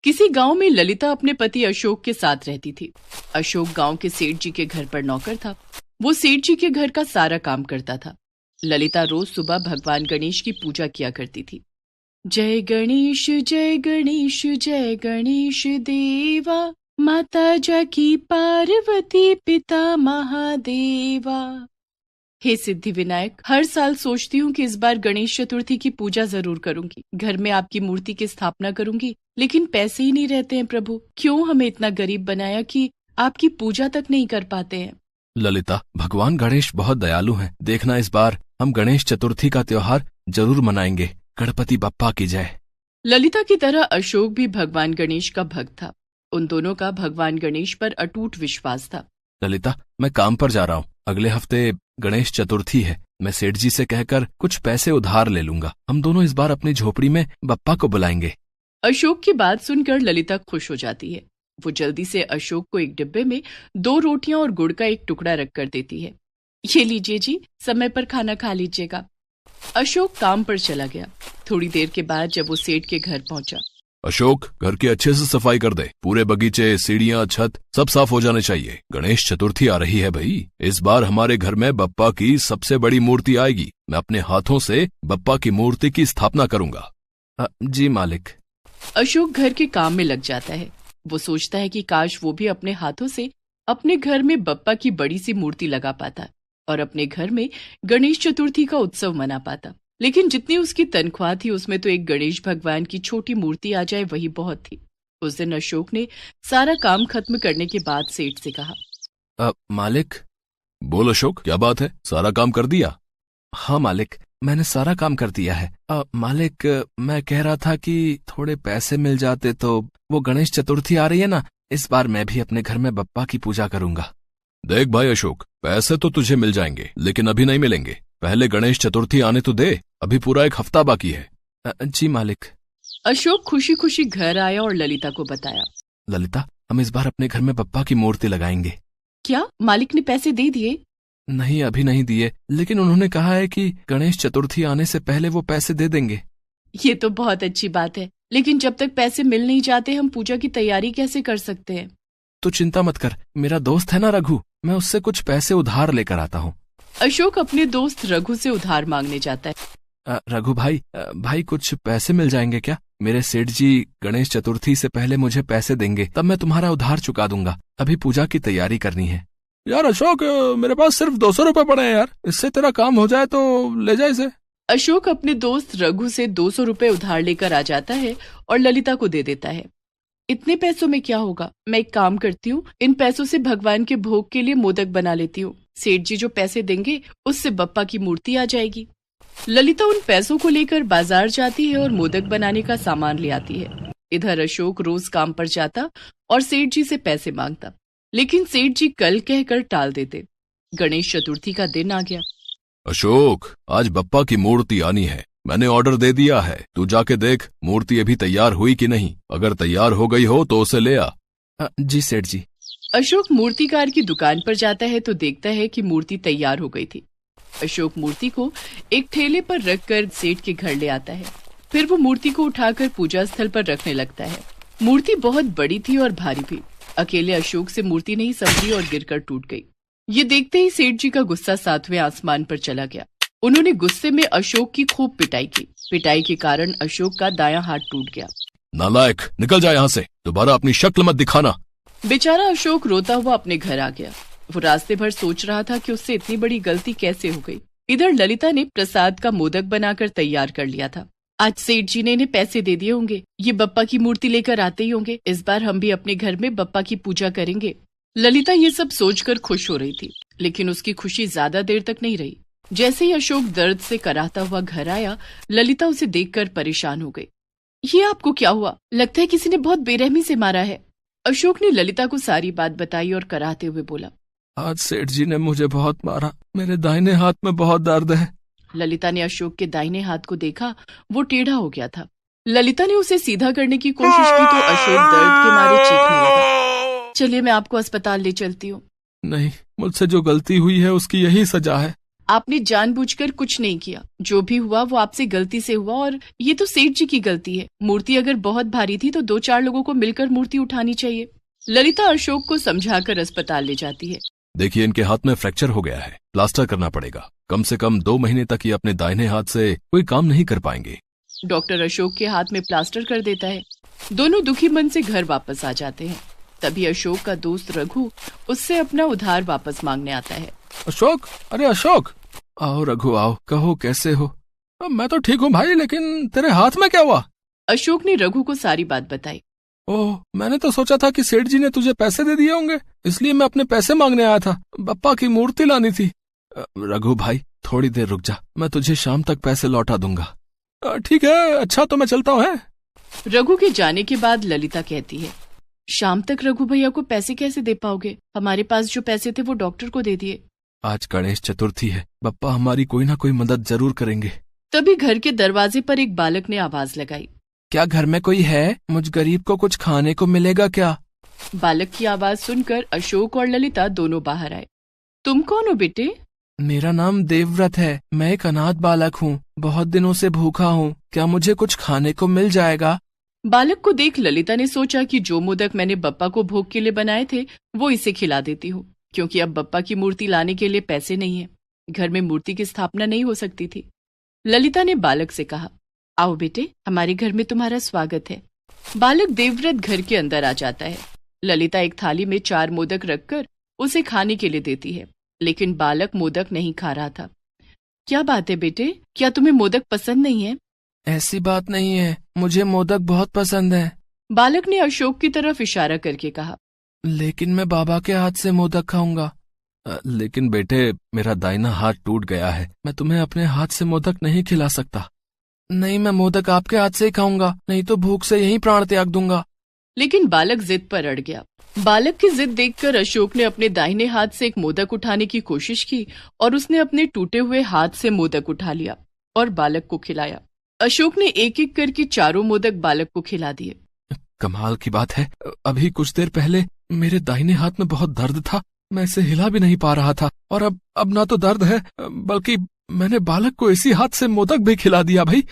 किसी गांव में ललिता अपने पति अशोक के साथ रहती थी। अशोक गांव के सेठ जी के घर पर नौकर था। वो सेठ जी के घर का सारा काम करता था। ललिता रोज सुबह भगवान गणेश की पूजा किया करती थी। जय गणेश जय गणेश जय गणेश देवा, माता जाकी पार्वती पिता महादेवा। हे सिद्धि विनायक, हर साल सोचती हूँ कि इस बार गणेश चतुर्थी की पूजा जरूर करूंगी, घर में आपकी मूर्ति की स्थापना करूंगी, लेकिन पैसे ही नहीं रहते हैं। प्रभु, क्यों हमें इतना गरीब बनाया कि आपकी पूजा तक नहीं कर पाते हैं। ललिता, भगवान गणेश बहुत दयालु हैं। देखना, इस बार हम गणेश चतुर्थी का त्योहार जरूर मनाएंगे। गणपति बप्पा की जय। ललिता की तरह अशोक भी भगवान गणेश का भक्त था। उन दोनों का भगवान गणेश पर अटूट विश्वास था। ललिता, मैं काम पर जा रहा हूँ। अगले हफ्ते गणेश चतुर्थी है। मैं सेठ जी से कहकर कुछ पैसे उधार ले लूंगा। हम दोनों इस बार अपनी झोपड़ी में बप्पा को बुलाएंगे। अशोक की बात सुनकर ललिता खुश हो जाती है। वो जल्दी से अशोक को एक डिब्बे में 2 रोटियां और गुड़ का एक टुकड़ा रखकर देती है। ये लीजिए जी, समय पर खाना खा लीजिएगा। अशोक काम पर चला गया। थोड़ी देर के बाद जब वो सेठ के घर पहुंचा। अशोक, घर की अच्छे से सफाई कर दे। पूरे बगीचे, सीढ़ियाँ, छत सब साफ हो जाने चाहिए। गणेश चतुर्थी आ रही है भाई। इस बार हमारे घर में बप्पा की सबसे बड़ी मूर्ति आएगी। मैं अपने हाथों से बप्पा की मूर्ति की स्थापना करूंगा। जी मालिक। अशोक घर के काम में लग जाता है। वो सोचता है कि काश वो भी अपने हाथों से अपने घर में बप्पा की बड़ी सी मूर्ति लगा पाता और अपने घर में गणेश चतुर्थी का उत्सव मना पाता। लेकिन जितनी उसकी तनख्वाह थी उसमें तो एक गणेश भगवान की छोटी मूर्ति आ जाए वही बहुत थी। उस दिन अशोक ने सारा काम खत्म करने के बाद सेठ से कहा, मालिक। बोल अशोक, क्या बात है? सारा काम कर दिया? हाँ मालिक, मैंने सारा काम कर दिया है। मालिक, मैं कह रहा था कि थोड़े पैसे मिल जाते तो। वो गणेश चतुर्थी आ रही है ना, इस बार मैं भी अपने घर में बप्पा की पूजा करूंगा। देख भाई अशोक, पैसे तो तुझे मिल जाएंगे, लेकिन अभी नहीं मिलेंगे। पहले गणेश चतुर्थी आने तो दे। अभी पूरा 1 हफ्ता बाकी है। जी मालिक। अशोक खुशी खुशी घर आया और ललिता को बताया। ललिता, हम इस बार अपने घर में बप्पा की मूर्ति लगाएंगे। क्या मालिक ने पैसे दे दिए? नहीं, अभी नहीं दिए, लेकिन उन्होंने कहा है कि गणेश चतुर्थी आने से पहले वो पैसे दे देंगे। ये तो बहुत अच्छी बात है, लेकिन जब तक पैसे मिल नहीं जाते हम पूजा की तैयारी कैसे कर सकते हैं? तो चिंता मत कर, मेरा दोस्त है ना रघु, मैं उससे कुछ पैसे उधार लेकर आता हूँ। अशोक अपने दोस्त रघु से उधार मांगने जाता है। रघु भाई कुछ पैसे मिल जाएंगे क्या? मेरे सेठ जी गणेश चतुर्थी से पहले मुझे पैसे देंगे, तब मैं तुम्हारा उधार चुका दूंगा। अभी पूजा की तैयारी करनी है। यार अशोक, मेरे पास सिर्फ 200 रुपए पड़े हैं यार, इससे तेरा काम हो जाए तो ले जा इसे। अशोक अपने दोस्त रघु से 200 रुपए उधार लेकर आ जाता है और ललिता को दे देता है। इतने पैसों में क्या होगा, मैं एक काम करती हूँ, इन पैसों से भगवान के भोग के लिए मोदक बना लेती हूँ। सेठ जी जो पैसे देंगे उससे बप्पा की मूर्ति आ जाएगी। ललिता उन पैसों को लेकर बाजार जाती है और मोदक बनाने का सामान ले आती है। इधर अशोक रोज काम पर जाता और सेठ जी से पैसे मांगता, लेकिन सेठ जी कल कहकर टाल देते। गणेश चतुर्थी का दिन आ गया। अशोक, आज बप्पा की मूर्ति आनी है। मैंने ऑर्डर दे दिया है, तू जाके देख मूर्ति अभी तैयार हुई कि नहीं। अगर तैयार हो गई हो तो उसे ले आ। जी सेठ जी। अशोक मूर्तिकार की दुकान पर जाता है तो देखता है कि मूर्ति तैयार हो गई थी। अशोक मूर्ति को एक ठेले पर रखकर सेठ के घर ले आता है। फिर वो मूर्ति को उठाकर पूजा स्थल पर रखने लगता है। मूर्ति बहुत बड़ी थी और भारी भी। अकेले अशोक से मूर्ति नहीं संभली और गिरकर टूट गई। ये देखते ही सेठ जी का गुस्सा 7वें आसमान पर चला गया। उन्होंने गुस्से में अशोक की खूब पिटाई की। पिटाई के कारण अशोक का दायां हाथ टूट गया। नालायक, निकल जा यहाँ से, दोबारा अपनी शक्ल मत दिखाना। बेचारा अशोक रोता हुआ अपने घर आ गया। वो रास्ते भर सोच रहा था कि उससे इतनी बड़ी गलती कैसे हो गई। इधर ललिता ने प्रसाद का मोदक बनाकर तैयार कर लिया था। आज सेठ जी ने इन्हें पैसे दे दिए होंगे, ये बप्पा की मूर्ति लेकर आते ही होंगे। इस बार हम भी अपने घर में बप्पा की पूजा करेंगे। ललिता ये सब सोचकर खुश हो रही थी, लेकिन उसकी खुशी ज्यादा देर तक नहीं रही। जैसे ही अशोक दर्द से कराहता हुआ घर आया, ललिता उसे देखकर परेशान हो गई। ये आपको क्या हुआ? लगता है किसी ने बहुत बेरहमी से मारा है। अशोक ने ललिता को सारी बात बताई और कराहते हुए बोला, आज सेठ जी ने मुझे बहुत मारा, मेरे दाहिने हाथ में बहुत दर्द है। ललिता ने अशोक के दाहिने हाथ को देखा, वो टेढ़ा हो गया था। ललिता ने उसे सीधा करने की कोशिश की तो अशोक दर्द के मारे चीखने लगा। चलिए मैं आपको अस्पताल ले चलती हूँ। नहीं, मुझसे जो गलती हुई है उसकी यही सजा है। आपने जानबूझकर कुछ नहीं किया। जो भी हुआ वो आपसे गलती से हुआ और ये तो सेठ जी की गलती है। मूर्ति अगर बहुत भारी थी तो 2-4 लोगों को मिलकर मूर्ति उठानी चाहिए। ललिता अशोक को समझाकर अस्पताल ले जाती है। देखिए, इनके हाथ में फ्रैक्चर हो गया है, प्लास्टर करना पड़ेगा। कम से कम 2 महीने तक ये अपने दाहिने हाथ से कोई काम नहीं कर पाएंगे। डॉक्टर अशोक के हाथ में प्लास्टर कर देता है। दोनों दुखी मन से घर वापस आ जाते हैं। तभी अशोक का दोस्त रघु उससे अपना उधार वापस मांगने आता है। अशोक, अरे अशोक, आओ रघु आओ, कहो कैसे हो? मैं तो ठीक हूँ भाई, लेकिन तेरे हाथ में क्या हुआ? अशोक ने रघु को सारी बात बताई। ओह, मैंने तो सोचा था कि सेठ जी ने तुझे पैसे दे दिए होंगे, इसलिए मैं अपने पैसे मांगने आया था। बप्पा की मूर्ति लानी थी। रघु भाई, थोड़ी देर रुक जा, मैं तुझे शाम तक पैसे लौटा दूंगा। ठीक है, अच्छा तो मैं चलता हूँ। रघु के जाने के बाद ललिता कहती है, शाम तक रघु भैया को पैसे कैसे दे पाओगे? हमारे पास जो पैसे थे वो डॉक्टर को दे दिए। आज गणेश चतुर्थी है, बप्पा हमारी कोई ना कोई मदद जरूर करेंगे। तभी घर के दरवाजे पर एक बालक ने आवाज लगाई। क्या घर में कोई है? मुझ गरीब को कुछ खाने को मिलेगा क्या? बालक की आवाज सुनकर अशोक और ललिता दोनों बाहर आए। तुम कौन हो बेटे? मेरा नाम देवव्रत है, मैं एक अनाथ बालक हूँ, बहुत दिनों से भूखा हूँ, क्या मुझे कुछ खाने को मिल जाएगा? बालक को देख ललिता ने सोचा कि जो मोदक मैंने बप्पा को भोग के लिए बनाए थे वो इसे खिला देती हूँ, क्योंकि अब बप्पा की मूर्ति लाने के लिए पैसे नहीं है। घर में मूर्ति की स्थापना नहीं हो सकती थी। ललिता ने बालक से कहा, आओ बेटे, हमारे घर में तुम्हारा स्वागत है। बालक देवव्रत घर के अंदर आ जाता है। ललिता एक थाली में 4 मोदक रखकर उसे खाने के लिए देती है, लेकिन बालक मोदक नहीं खा रहा था। क्या बात है बेटे, क्या तुम्हें मोदक पसंद नहीं है? ऐसी बात नहीं है, मुझे मोदक बहुत पसंद है। बालक ने अशोक की तरफ इशारा करके कहा। लेकिन मैं बाबा के हाथ से मोदक खाऊंगा। लेकिन बेटे, मेरा दाहिना हाथ टूट गया है, मैं तुम्हें अपने हाथ से मोदक नहीं खिला सकता। नहीं, मैं मोदक आपके हाथ से ही खाऊंगा, नहीं तो भूख से यहीं प्राण त्याग दूंगा। लेकिन बालक जिद पर अड़ गया। बालक की जिद देखकर अशोक ने अपने दाहिने हाथ से एक मोदक उठाने की कोशिश की और उसने अपने टूटे हुए हाथ से मोदक उठा लिया और बालक को खिलाया। अशोक ने एक एक करके 4 मोदक बालक को खिला दिए। कमाल की बात है, अभी कुछ देर पहले मेरे दाहिने हाथ में बहुत दर्द था, मैं इसे हिला भी नहीं पा रहा था, और अब ना तो दर्द है, बल्कि मैंने बालक को इसी हाथ से मोदक भी खिला दिया। भाई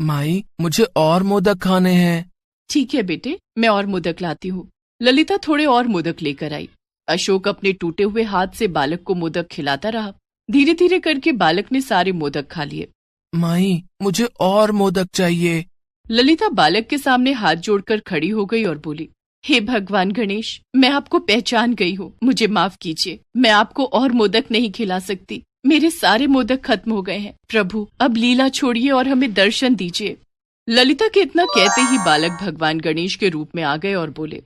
माई, मुझे और मोदक खाने हैं। ठीक है बेटे, मैं और मोदक लाती हूँ। ललिता थोड़े और मोदक लेकर आई। अशोक अपने टूटे हुए हाथ से बालक को मोदक खिलाता रहा। धीरे धीरे करके बालक ने सारे मोदक खा लिए। माई, मुझे और मोदक चाहिए। ललिता बालक के सामने हाथ जोड़कर खड़ी हो गई और बोली, हे भगवान गणेश, मैं आपको पहचान गई हूँ, मुझे माफ कीजिए, मैं आपको और मोदक नहीं खिला सकती, मेरे सारे मोदक खत्म हो गए हैं। प्रभु, अब लीला छोड़िए और हमें दर्शन दीजिए। ललिता के इतना कहते ही बालक भगवान गणेश के रूप में आ गए और बोले,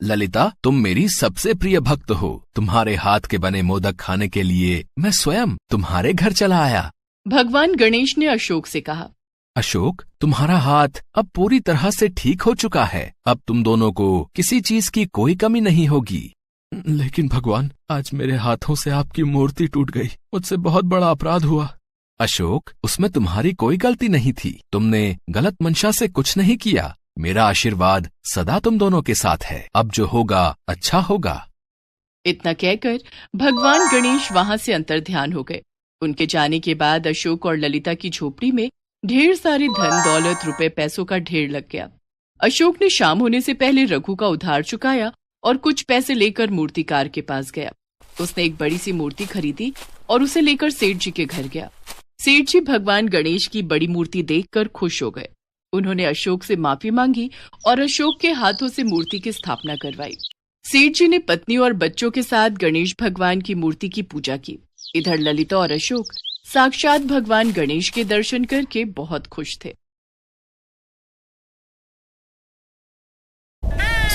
ललिता, तुम मेरी सबसे प्रिय भक्त हो, तुम्हारे हाथ के बने मोदक खाने के लिए मैं स्वयं तुम्हारे घर चला आया। भगवान गणेश ने अशोक से कहा, अशोक, तुम्हारा हाथ अब पूरी तरह से ठीक हो चुका है, अब तुम दोनों को किसी चीज की कोई कमी नहीं होगी। लेकिन भगवान, आज मेरे हाथों से आपकी मूर्ति टूट गई, मुझसे बहुत बड़ा अपराध हुआ। अशोक, उसमें तुम्हारी कोई गलती नहीं थी, तुमने गलत मंशा से कुछ नहीं किया। मेरा आशीर्वाद सदा तुम दोनों के साथ है, अब जो होगा अच्छा होगा। इतना कहकर भगवान गणेश वहां से अंतर्ध्यान हो गए। उनके जाने के बाद अशोक और ललिता की झोपड़ी में ढेर सारे धन दौलत रुपए पैसों का ढेर लग गया। अशोक ने शाम होने से पहले रघु का उधार चुकाया और कुछ पैसे लेकर मूर्तिकार के पास गया। उसने एक बड़ी सी मूर्ति खरीदी और उसे लेकर सेठ जी के घर गया। सेठ जी भगवान गणेश की बड़ी मूर्ति देखकर खुश हो गए। उन्होंने अशोक से माफी मांगी और अशोक के हाथों से मूर्ति की स्थापना करवाई। सेठ जी ने पत्नी और बच्चों के साथ गणेश भगवान की मूर्ति की पूजा की। इधर ललिता और अशोक साक्षात भगवान गणेश के दर्शन करके बहुत खुश थे।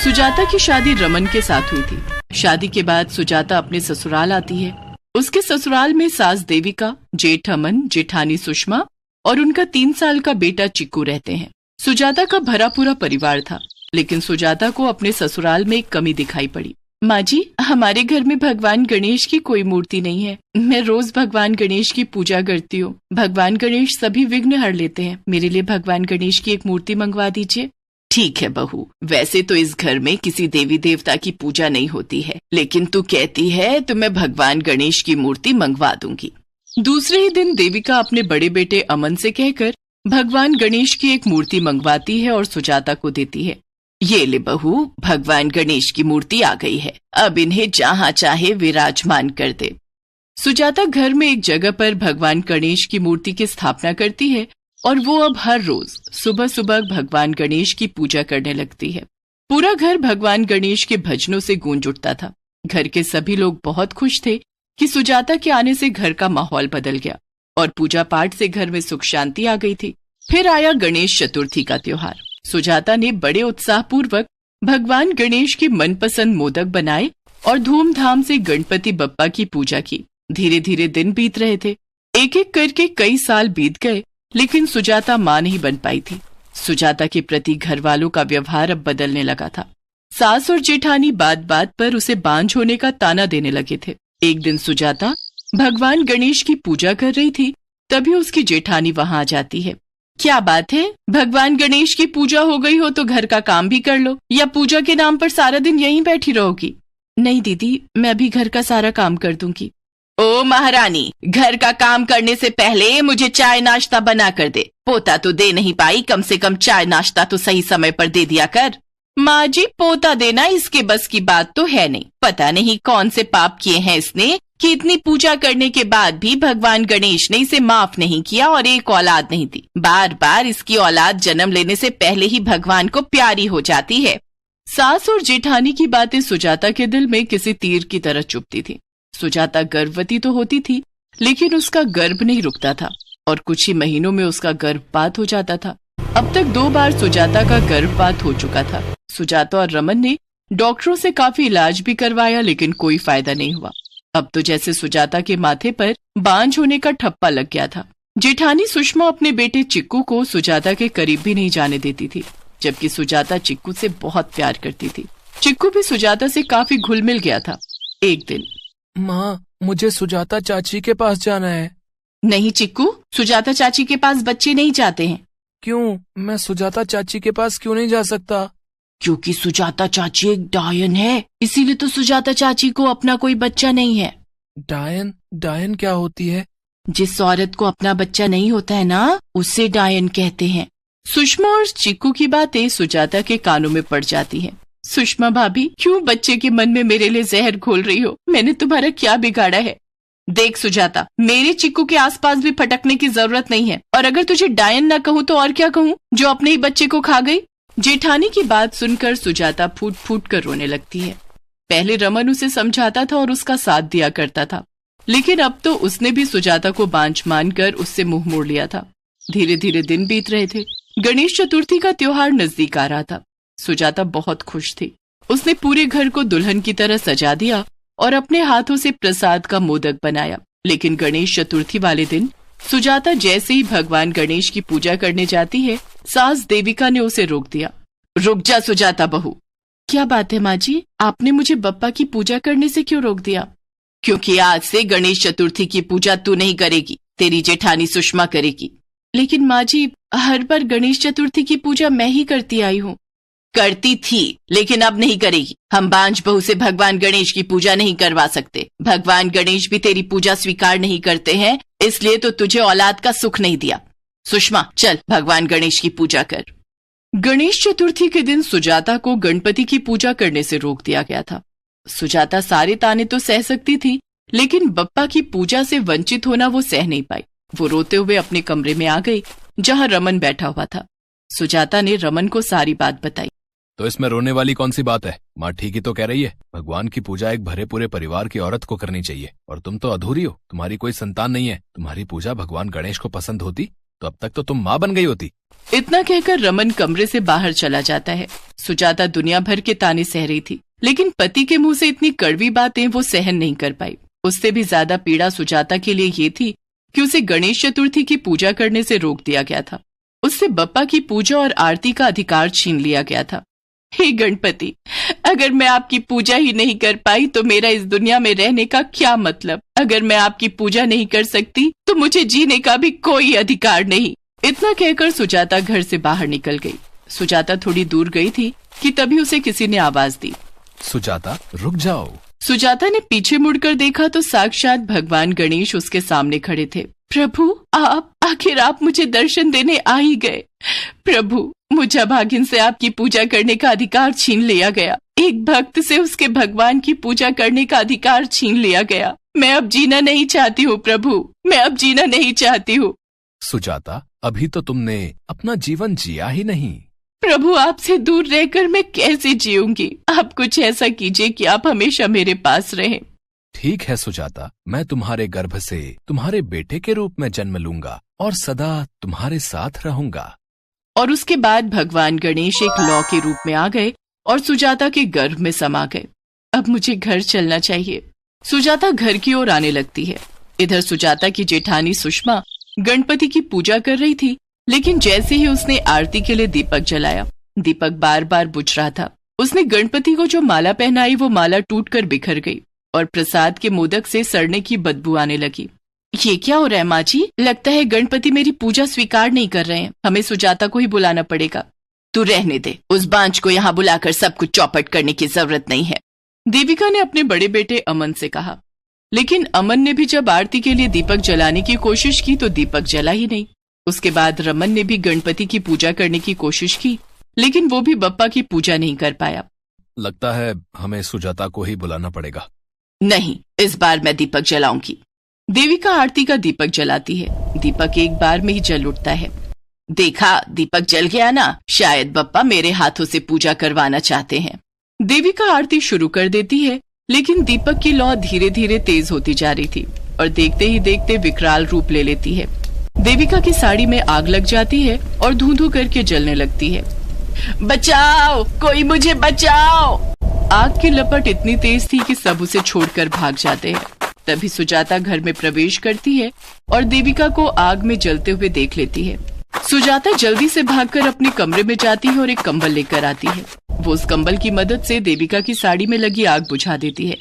सुजाता की शादी रमन के साथ हुई थी। शादी के बाद सुजाता अपने ससुराल आती है। उसके ससुराल में सास देविका, जेठ अमन, जेठानी सुषमा और उनका 3 साल का बेटा चिक्कू रहते हैं। सुजाता का भरा पूरा परिवार था, लेकिन सुजाता को अपने ससुराल में एक कमी दिखाई पड़ी। माँ जी, हमारे घर में भगवान गणेश की कोई मूर्ति नहीं है। मैं रोज भगवान गणेश की पूजा करती हूँ। भगवान गणेश सभी विघ्न हर लेते हैं। मेरे लिए भगवान गणेश की एक मूर्ति मंगवा दीजिए। ठीक है बहू, वैसे तो इस घर में किसी देवी देवता की पूजा नहीं होती है, लेकिन तू कहती है तो मैं भगवान गणेश की मूर्ति मंगवा दूंगी। दूसरे ही दिन देविका अपने बड़े बेटे अमन से कहकर भगवान गणेश की एक मूर्ति मंगवाती है और सुजाता को देती है। ये ले बहू, भगवान गणेश की मूर्ति आ गई है, अब इन्हें जहाँ चाहे विराजमान कर दे। सुजाता घर में एक जगह पर भगवान गणेश की मूर्ति की स्थापना करती है और वो अब हर रोज सुबह सुबह भगवान गणेश की पूजा करने लगती है। पूरा घर भगवान गणेश के भजनों से गूंज उठता था। घर के सभी लोग बहुत खुश थे कि सुजाता के आने से घर का माहौल बदल गया और पूजा पाठ से घर में सुख शांति आ गई थी। फिर आया गणेश चतुर्थी का त्योहार। सुजाता ने बड़े उत्साह पूर्वक भगवान गणेश के मनपसंद मोदक बनाए और धूमधाम से गणपति बप्पा की पूजा की। धीरे धीरे दिन बीत रहे थे। एक एक करके कई साल बीत गए, लेकिन सुजाता मां नहीं बन पाई थी। सुजाता के प्रति घर वालों का व्यवहार अब बदलने लगा था। सास और जेठानी बात बात पर उसे बांझ होने का ताना देने लगे थे। एक दिन सुजाता भगवान गणेश की पूजा कर रही थी, तभी उसकी जेठानी वहां आ जाती है। क्या बात है, भगवान गणेश की पूजा हो गई हो तो घर का काम भी कर लो, या पूजा के नाम पर सारा दिन यहीं बैठी रहोगी? नहीं दीदी, मैं भी घर का सारा काम कर दूंगी। ओ महारानी, घर का काम करने से पहले मुझे चाय नाश्ता बना कर दे। पोता तो दे नहीं पाई, कम से कम चाय नाश्ता तो सही समय पर दे दिया कर। माँ जी, पोता देना इसके बस की बात तो है नहीं। पता नहीं कौन से पाप किए हैं इसने कि इतनी पूजा करने के बाद भी भगवान गणेश ने इसे माफ नहीं किया और एक औलाद नहीं दी। बार बार इसकी औलाद जन्म लेने से पहले ही भगवान को प्यारी हो जाती है। सास और जेठानी की बातें सुजाता के दिल में किसी तीर की तरह चुभती थी। सुजाता गर्भवती तो होती थी, लेकिन उसका गर्भ नहीं रुकता था और कुछ ही महीनों में उसका गर्भपात हो जाता था। अब तक 2 बार सुजाता का गर्भपात हो चुका था। सुजाता और रमन ने डॉक्टरों से काफी इलाज भी करवाया, लेकिन कोई फायदा नहीं हुआ। अब तो जैसे सुजाता के माथे पर बांझ होने का ठप्पा लग गया था। जेठानी सुषमा अपने बेटे चिक्कू को सुजाता के करीब भी नहीं जाने देती थी, जबकि सुजाता चिक्कू से बहुत प्यार करती थी। चिक्कू भी सुजाता से काफी घुल मिल गया था। एक दिन, माँ, मुझे सुजाता चाची के पास जाना है। नहीं चिक्कू, सुजाता चाची के पास बच्चे नहीं जाते हैं। क्यों? मैं सुजाता चाची के पास क्यों नहीं जा सकता? क्योंकि सुजाता चाची एक डायन है, इसीलिए तो सुजाता चाची को अपना कोई बच्चा नहीं है। डायन? डायन क्या होती है? जिस औरत को अपना बच्चा नहीं होता है ना, उसे डायन कहते हैं। सुषमा और चिक्कू की बातें सुजाता के कानों में पड़ जाती हैं। सुषमा भाभी, क्यों बच्चे के मन में मेरे लिए जहर घोल रही हो? मैंने तुम्हारा क्या बिगाड़ा है? देख सुजाता, मेरे चिक्कू के आसपास भी फटकने की जरूरत नहीं है, और अगर तुझे डायन न कहूँ तो और क्या कहूँ, जो अपने ही बच्चे को खा गई? जेठानी की बात सुनकर सुजाता फूट फूट कर रोने लगती है। पहले रमन उसे समझाता था और उसका साथ दिया करता था, लेकिन अब तो उसने भी सुजाता को बांझ मानकर उससे मुंह मोड़ लिया था। धीरे धीरे दिन बीत रहे थे। गणेश चतुर्थी का त्योहार नजदीक आ रहा था। सुजाता बहुत खुश थी। उसने पूरे घर को दुल्हन की तरह सजा दिया और अपने हाथों से प्रसाद का मोदक बनाया। लेकिन गणेश चतुर्थी वाले दिन सुजाता जैसे ही भगवान गणेश की पूजा करने जाती है, सास देविका ने उसे रोक दिया। रुक जा सुजाता बहू। क्या बात है माँ जी, आपने मुझे बप्पा की पूजा करने से क्यों रोक दिया? क्योंकि आज से गणेश चतुर्थी की पूजा तू नहीं करेगी, तेरी जेठानी सुषमा करेगी। लेकिन माँ जी, हर बार गणेश चतुर्थी की पूजा मैं ही करती आई हूँ। करती थी, लेकिन अब नहीं करेगी। हम बांझ बहू से भगवान गणेश की पूजा नहीं करवा सकते। भगवान गणेश भी तेरी पूजा स्वीकार नहीं करते हैं, इसलिए तो तुझे औलाद का सुख नहीं दिया। सुषमा, चल भगवान गणेश की पूजा कर। गणेश चतुर्थी के दिन सुजाता को गणपति की पूजा करने से रोक दिया गया था। सुजाता सारे ताने तो सह सकती थी, लेकिन बप्पा की पूजा से वंचित होना वो सह नहीं पाई। वो रोते हुए अपने कमरे में आ गई, जहाँ रमन बैठा हुआ था। सुजाता ने रमन को सारी बात बताई। तो इसमें रोने वाली कौन सी बात है? माँ ठीक ही तो कह रही है। भगवान की पूजा एक भरे पूरे परिवार की औरत को करनी चाहिए, और तुम तो अधूरी हो, तुम्हारी कोई संतान नहीं है। तुम्हारी पूजा भगवान गणेश को पसंद होती तो अब तक तो तुम माँ बन गई होती। इतना कहकर रमन कमरे से बाहर चला जाता है। सुजाता दुनिया भर के ताने सह रही थी, लेकिन पति के मुंह से इतनी कड़वी बातें वो सहन नहीं कर पाई। उससे भी ज्यादा पीड़ा सुजाता के लिए ये थी कि उसे गणेश चतुर्थी की पूजा करने से रोक दिया गया था। उससे बप्पा की पूजा और आरती का अधिकार छीन लिया गया था। हे गणपति, अगर मैं आपकी पूजा ही नहीं कर पाई तो मेरा इस दुनिया में रहने का क्या मतलब? अगर मैं आपकी पूजा नहीं कर सकती तो मुझे जीने का भी कोई अधिकार नहीं। इतना कहकर सुजाता घर से बाहर निकल गई। सुजाता थोड़ी दूर गई थी कि तभी उसे किसी ने आवाज दी। सुजाता, रुक जाओ। सुजाता ने पीछे मुड़कर देखा तो साक्षात भगवान गणेश उसके सामने खड़े थे। प्रभु, आखिर आप मुझे दर्शन देने आ ही गए। प्रभु, मुझे भागिन से आपकी पूजा करने का अधिकार छीन लिया गया। एक भक्त से उसके भगवान की पूजा करने का अधिकार छीन लिया गया। मैं अब जीना नहीं चाहती हूँ प्रभु, मैं अब जीना नहीं चाहती हूँ। सुजाता, अभी तो तुमने अपना जीवन जिया ही नहीं। प्रभु, आपसे दूर रहकर मैं कैसे जीऊंगी? आप कुछ ऐसा कीजिए कि आप हमेशा मेरे पास रहें। ठीक है सुजाता, मैं तुम्हारे गर्भ से तुम्हारे बेटे के रूप में जन्म लूंगा और सदा तुम्हारे साथ रहूंगा। और उसके बाद भगवान गणेश एक लौ के रूप में आ गए और सुजाता के गर्भ में समा गए। अब मुझे घर चलना चाहिए। सुजाता घर की ओर आने लगती है। इधर सुजाता की जेठानी सुषमा गणपति की पूजा कर रही थी, लेकिन जैसे ही उसने आरती के लिए दीपक जलाया, दीपक बार बार बुझ रहा था। उसने गणपति को जो माला पहनाई वो माला टूटकर बिखर गई और प्रसाद के मोदक से सड़ने की बदबू आने लगी। ये क्या हो रहा है माँ जी? लगता है गणपति मेरी पूजा स्वीकार नहीं कर रहे हैं। हमें सुजाता को ही बुलाना पड़ेगा। तू रहने दे, उस बांझ को यहाँ बुलाकर सब कुछ चौपट करने की जरूरत नहीं है, देविका ने अपने बड़े बेटे अमन से कहा। लेकिन अमन ने भी जब आरती के लिए दीपक जलाने की कोशिश की तो दीपक जला ही नहीं। उसके बाद रमन ने भी गणपति की पूजा करने की कोशिश की, लेकिन वो भी बप्पा की पूजा नहीं कर पाया। लगता है हमें सुजाता को ही बुलाना पड़ेगा। नहीं, इस बार मैं दीपक जलाऊंगी। देविका आरती का दीपक जलाती है। दीपक एक बार में ही जल उठता है। देखा, दीपक जल गया ना, शायद बप्पा मेरे हाथों से पूजा करवाना चाहते हैं। देविका आरती शुरू कर देती है, लेकिन दीपक की लौ धीरे धीरे तेज होती जा रही थी और देखते ही देखते विकराल रूप ले लेती है। देविका की साड़ी में आग लग जाती है और धू धू करके जलने लगती है। बचाओ, कोई मुझे बचाओ! आग की लपट इतनी तेज थी कि सब उसे छोड़कर भाग जाते हैं। तभी सुजाता घर में प्रवेश करती है और देविका को आग में जलते हुए देख लेती है। सुजाता जल्दी से भागकर अपने कमरे में जाती है और एक कंबल लेकर आती है। वो उस कंबल की मदद से देविका की साड़ी में लगी आग बुझा देती है।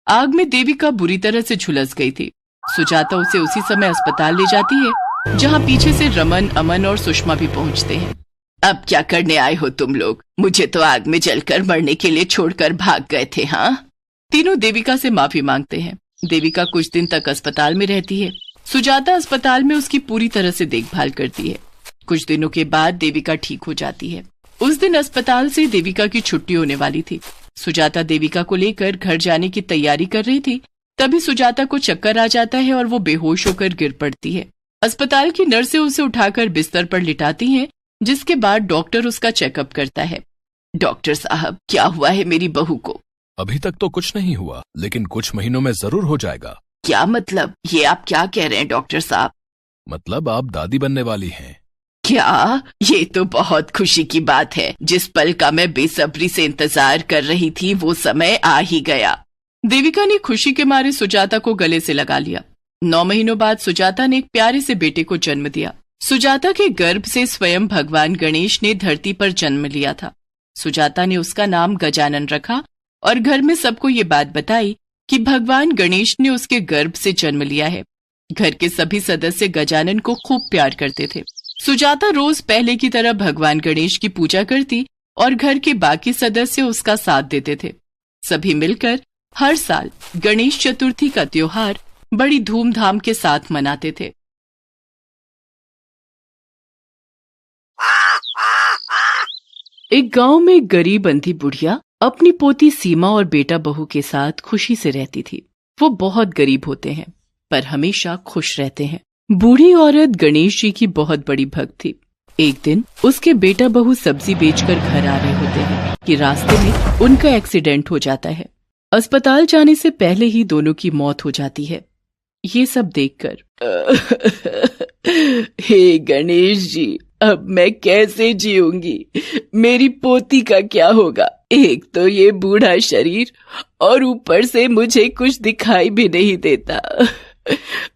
आग में देविका बुरी तरह से झुलस गई थी। सुजाता उसे उसी समय अस्पताल ले जाती है, जहाँ पीछे से रमन, अमन और सुषमा भी पहुँचते हैं। अब क्या करने आए हो तुम लोग? मुझे तो आग में जलकर मरने के लिए छोड़कर भाग गए थे। हाँ? तीनों देविका से माफी मांगते हैं। देविका कुछ दिन तक अस्पताल में रहती है। सुजाता अस्पताल में उसकी पूरी तरह से देखभाल करती है। कुछ दिनों के बाद देविका ठीक हो जाती है। उस दिन अस्पताल से देविका की छुट्टी होने वाली थी। सुजाता देविका को लेकर घर जाने की तैयारी कर रही थी, तभी सुजाता को चक्कर आ जाता है और वो बेहोश होकर गिर पड़ती है। अस्पताल की नर्सें उसे उठाकर बिस्तर पर लिटाती हैं, जिसके बाद डॉक्टर उसका चेकअप करता है। डॉक्टर साहब, क्या हुआ है मेरी बहू को? अभी तक तो कुछ नहीं हुआ, लेकिन कुछ महीनों में जरूर हो जाएगा। क्या मतलब? ये आप क्या कह रहे हैं डॉक्टर साहब? मतलब आप दादी बनने वाली हैं। क्या? ये तो बहुत खुशी की बात है। जिस पल का मैं बेसब्री से इंतजार कर रही थी वो समय आ ही गया। देविका ने खुशी के मारे सुजाता को गले से लगा लिया। 9 महीनों बाद सुजाता ने एक प्यारे से बेटे को जन्म दिया। सुजाता के गर्भ से स्वयं भगवान गणेश ने धरती पर जन्म लिया था। सुजाता ने उसका नाम गजानन रखा और घर में सबको ये बात बताई कि भगवान गणेश ने उसके गर्भ से जन्म लिया है। घर के सभी सदस्य गजानन को खूब प्यार करते थे। सुजाता रोज पहले की तरह भगवान गणेश की पूजा करती और घर के बाकी सदस्य उसका साथ देते थे। सभी मिलकर हर साल गणेश चतुर्थी का त्योहार बड़ी धूमधाम के साथ मनाते थे। एक गांव में एक गरीब अंधी बुढ़िया अपनी पोती सीमा और बेटा बहू के साथ खुशी से रहती थी। वो बहुत गरीब होते हैं पर हमेशा खुश रहते हैं। बूढ़ी औरत गणेश जी की बहुत बड़ी भक्त थी। एक दिन उसके बेटा बहू सब्जी बेचकर घर आ रहे होते हैं कि रास्ते में उनका एक्सीडेंट हो जाता है। अस्पताल जाने से पहले ही दोनों की मौत हो जाती है। ये सब देखकर हे गणेश जी, अब मैं कैसे जीऊंगी? मेरी पोती का क्या होगा? एक तो ये बूढ़ा शरीर और ऊपर से मुझे कुछ दिखाई भी नहीं देता।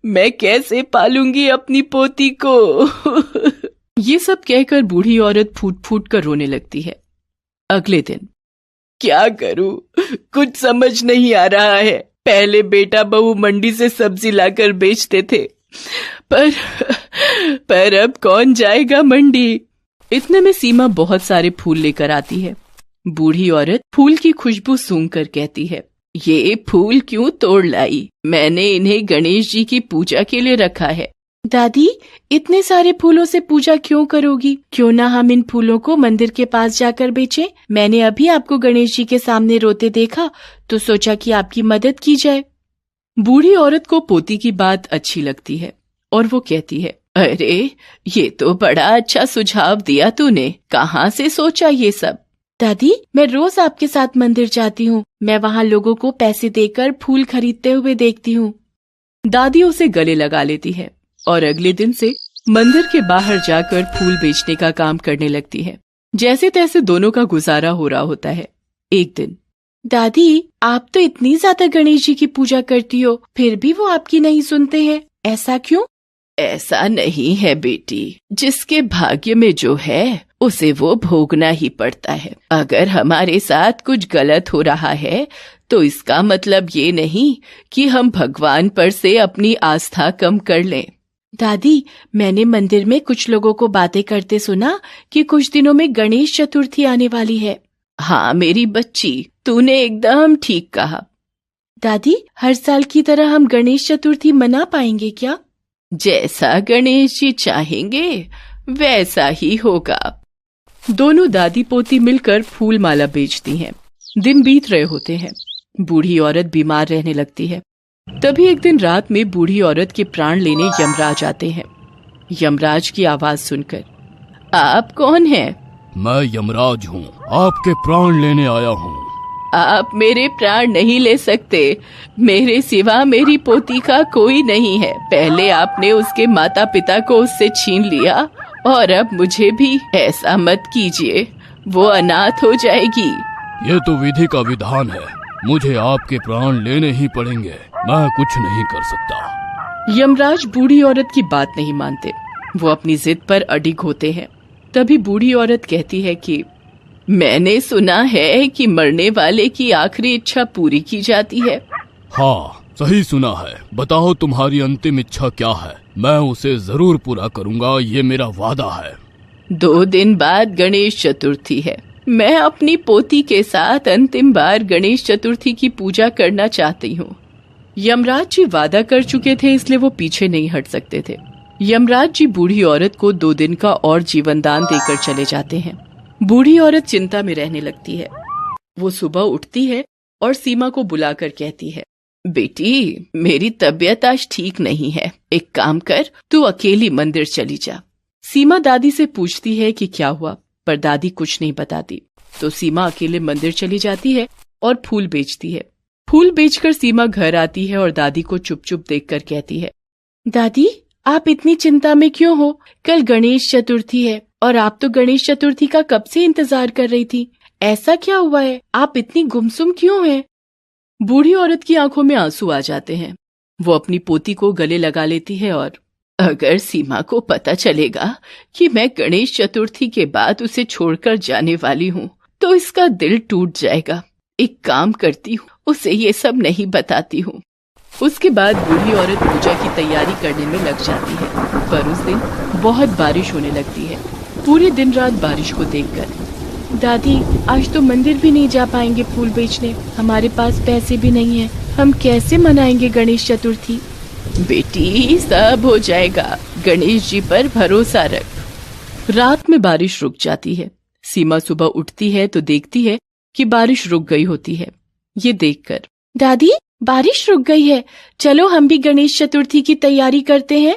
मैं कैसे पालूंगी अपनी पोती को? ये सब कहकर बूढ़ी औरत फूट फूट कर रोने लगती है। अगले दिन क्या करूं? कुछ समझ नहीं आ रहा है। पहले बेटा बहू मंडी से सब्जी लाकर बेचते थे, पर अब कौन जाएगा मंडी? इतने में सीमा बहुत सारे फूल लेकर आती है। बूढ़ी औरत फूल की खुशबू सूंघकर कहती है, ये फूल क्यों तोड़ लाई? मैंने इन्हें गणेश जी की पूजा के लिए रखा है। दादी, इतने सारे फूलों से पूजा क्यों करोगी? क्यों ना हम इन फूलों को मंदिर के पास जाकर बेचें? मैंने अभी आपको गणेश जी के सामने रोते देखा तो सोचा कि आपकी मदद की जाए। बूढ़ी औरत को पोती की बात अच्छी लगती है और वो कहती है, अरे ये तो बड़ा अच्छा सुझाव दिया तूने। कहाँ से सोचा ये सब? दादी, मैं रोज आपके साथ मंदिर जाती हूँ। मैं वहाँ लोगों को पैसे देकर फूल खरीदते हुए देखती हूँ। दादी उसे गले लगा लेती है और अगले दिन से मंदिर के बाहर जाकर फूल बेचने का काम करने लगती है। जैसे तैसे दोनों का गुजारा हो रहा होता है। एक दिन, दादी, आप तो इतनी ज्यादा गणेश जी की पूजा करती हो, फिर भी वो आपकी नहीं सुनते हैं, ऐसा क्यों? ऐसा नहीं है बेटी, जिसके भाग्य में जो है उसे वो भोगना ही पड़ता है। अगर हमारे साथ कुछ गलत हो रहा है तो इसका मतलब ये नहीं कि हम भगवान पर से अपनी आस्था कम कर लें। दादी, मैंने मंदिर में कुछ लोगों को बातें करते सुना कि कुछ दिनों में गणेश चतुर्थी आने वाली है। हाँ मेरी बच्ची, तूने एकदम ठीक कहा। दादी, हर साल की तरह हम गणेश चतुर्थी मना पाएंगे क्या? जैसा गणेश जी चाहेंगे वैसा ही होगा। दोनों दादी पोती मिलकर फूल माला बेचती हैं। दिन बीत रहे होते हैं। बूढ़ी औरत बीमार रहने लगती है। तभी एक दिन रात में बूढ़ी औरत के प्राण लेने यमराज आते हैं। यमराज की आवाज सुनकर, आप कौन हैं? मैं यमराज हूँ, आपके प्राण लेने आया हूँ। आप मेरे प्राण नहीं ले सकते। मेरे सिवा मेरी पोती का कोई नहीं है। पहले आपने उसके माता पिता को उससे छीन लिया और अब मुझे भी। ऐसा मत कीजिए, वो अनाथ हो जाएगी। ये तो विधि का विधान है, मुझे आपके प्राण लेने ही पड़ेंगे। मैं कुछ नहीं कर सकता। यमराज बूढ़ी औरत की बात नहीं मानते। वो अपनी जिद पर अडिग होते हैं। तभी बूढ़ी औरत कहती है कि मैंने सुना है कि मरने वाले की आखिरी इच्छा पूरी की जाती है। हाँ, सही सुना है। बताओ तुम्हारी अंतिम इच्छा क्या है? मैं उसे जरूर पूरा करूँगा, ये मेरा वादा है। 2 दिन बाद गणेश चतुर्थी है। मैं अपनी पोती के साथ अंतिम बार गणेश चतुर्थी की पूजा करना चाहती हूँ। यमराज जी वादा कर चुके थे, इसलिए वो पीछे नहीं हट सकते थे। यमराज जी बूढ़ी औरत को 2 दिन का और जीवन दान देकर चले जाते हैं। बूढ़ी औरत चिंता में रहने लगती है। वो सुबह उठती है और सीमा को बुलाकर कहती है, बेटी, मेरी तबीयत आज ठीक नहीं है। एक काम कर, तू अकेली मंदिर चली जा। सीमा दादी से पूछती है कि क्या हुआ, पर दादी कुछ नहीं बताती। तो सीमा अकेले मंदिर चली जाती है और फूल बेचती है। फूल बेचकर सीमा घर आती है और दादी को चुप चुप देखकर कहती है, दादी, आप इतनी चिंता में क्यों हो? कल गणेश चतुर्थी है और आप तो गणेश चतुर्थी का कब से इंतजार कर रही थी। ऐसा क्या हुआ है? आप इतनी गुमसुम क्यों हैं? बूढ़ी औरत की आंखों में आंसू आ जाते हैं। वो अपनी पोती को गले लगा लेती है और अगर सीमा को पता चलेगा कि मैं गणेश चतुर्थी के बाद उसे छोड़कर जाने वाली हूँ तो इसका दिल टूट जाएगा। एक काम करती हूँ, उसे ये सब नहीं बताती हूँ। उसके बाद बूढ़ी औरत पूजा की तैयारी करने में लग जाती है। पर उस दिन बहुत बारिश होने लगती है। पूरे दिन रात बारिश को देखकर, दादी, आज तो मंदिर भी नहीं जा पाएंगे फूल बेचने। हमारे पास पैसे भी नहीं है। हम कैसे मनाएंगे गणेश चतुर्थी? बेटी, सब हो जाएगा। गणेश जी पर भरोसा रख। रात में बारिश रुक जाती है। सीमा सुबह उठती है तो देखती है कि बारिश रुक गई होती है। ये देखकर, दादी, बारिश रुक गई है, चलो हम भी गणेश चतुर्थी की तैयारी करते हैं।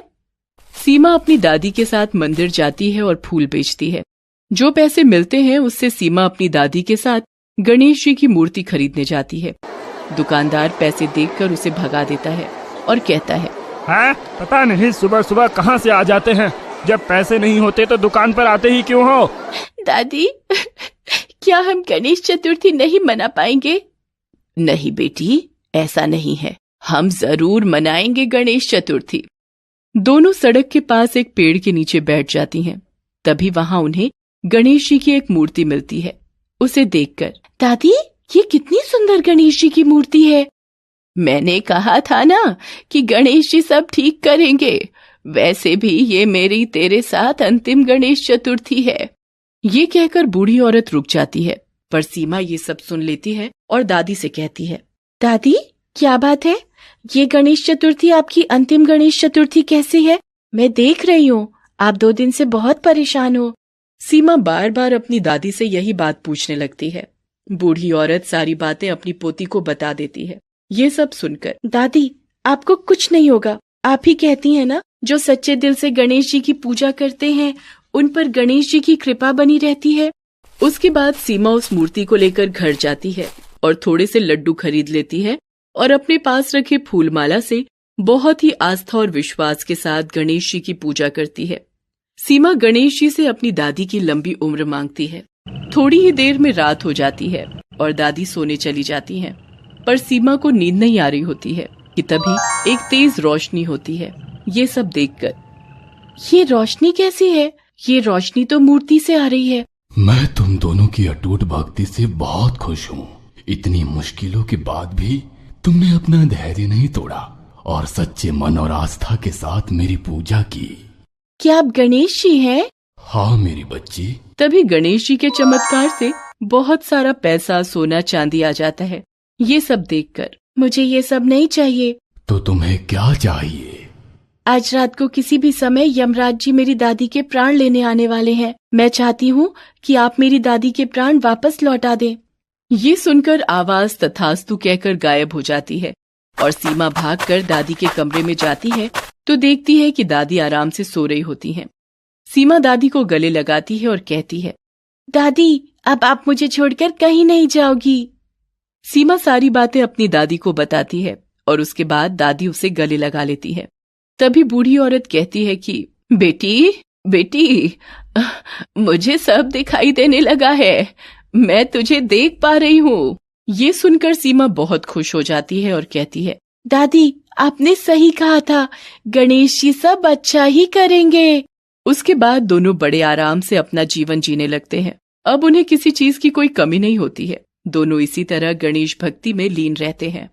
सीमा अपनी दादी के साथ मंदिर जाती है और फूल बेचती है। जो पैसे मिलते हैं उससे सीमा अपनी दादी के साथ गणेश जी की मूर्ति खरीदने जाती है। दुकानदार पैसे देखकर उसे भगा देता है और कहता है, हाँ, पता नहीं सुबह सुबह कहाँ से आ जाते हैं। जब पैसे नहीं होते तो दुकान पर आते ही क्यों हो? दादी, क्या हम गणेश चतुर्थी नहीं मना पाएंगे? नहीं बेटी, ऐसा नहीं है। हम जरूर मनाएंगे गणेश चतुर्थी। दोनों सड़क के पास एक पेड़ के नीचे बैठ जाती हैं। तभी वहां उन्हें गणेश जी की एक मूर्ति मिलती है। उसे देखकर, दादी, ये कितनी सुंदर गणेश जी की मूर्ति है। मैंने कहा था ना कि गणेश जी सब ठीक करेंगे। वैसे भी ये मेरी तेरे साथ अंतिम गणेश चतुर्थी है। ये कहकर बूढ़ी औरत रुक जाती है, पर सीमा ये सब सुन लेती है और दादी से कहती है, दादी, क्या बात है? ये गणेश चतुर्थी आपकी अंतिम गणेश चतुर्थी कैसी है? मैं देख रही हूँ आप 2 दिन से बहुत परेशान हो। सीमा बार बार अपनी दादी से यही बात पूछने लगती है। बूढ़ी औरत सारी बातें अपनी पोती को बता देती है। ये सब सुनकर, दादी, आपको कुछ नहीं होगा। आप ही कहती हैं ना, जो सच्चे दिल से गणेश जी की पूजा करते हैं उन पर गणेश जी की कृपा बनी रहती है। उसके बाद सीमा उस मूर्ति को लेकर घर जाती है और थोड़े से लड्डू खरीद लेती है और अपने पास रखे फूलमाला से बहुत ही आस्था और विश्वास के साथ गणेश जी की पूजा करती है। सीमा गणेश जी से अपनी दादी की लंबी उम्र मांगती है। थोड़ी ही देर में रात हो जाती है और दादी सोने चली जाती हैं, पर सीमा को नींद नहीं आ रही होती है कि तभी एक तेज रोशनी होती है। ये सब देखकर, ये रोशनी कैसी है? ये रोशनी तो मूर्ति से आ रही है। मैं तुम दोनों की अटूट भक्ति से बहुत खुश हूँ। इतनी मुश्किलों के बाद भी तुमने अपना धैर्य नहीं तोड़ा और सच्चे मन और आस्था के साथ मेरी पूजा की। क्या आप गणेश जी हैं? हाँ मेरी बच्ची। तभी गणेश जी के चमत्कार से बहुत सारा पैसा, सोना, चांदी आ जाता है। ये सब देखकर, मुझे ये सब नहीं चाहिए। तो तुम्हें क्या चाहिए? आज रात को किसी भी समय यमराज जी मेरी दादी के प्राण लेने आने वाले हैं। मैं चाहती हूँ कि आप मेरी दादी के प्राण वापस लौटा दें। ये सुनकर आवाज तथास्तु कहकर गायब हो जाती है और सीमा भागकर दादी के कमरे में जाती है तो देखती है कि दादी आराम से सो रही होती हैं। सीमा दादी को गले लगाती है और कहती है, दादी, अब आप मुझे छोड़कर कहीं नहीं जाओगी। सीमा सारी बातें अपनी दादी को बताती है और उसके बाद दादी उसे गले लगा लेती है। तभी बूढ़ी औरत कहती है कि बेटी, मुझे सब दिखाई देने लगा है। मैं तुझे देख पा रही हूँ। ये सुनकर सीमा बहुत खुश हो जाती है और कहती है, दादी, आपने सही कहा था। गणेश जी सब अच्छा ही करेंगे। उसके बाद दोनों बड़े आराम से अपना जीवन जीने लगते हैं। अब उन्हें किसी चीज की कोई कमी नहीं होती है। दोनों इसी तरह गणेश भक्ति में लीन रहते हैं।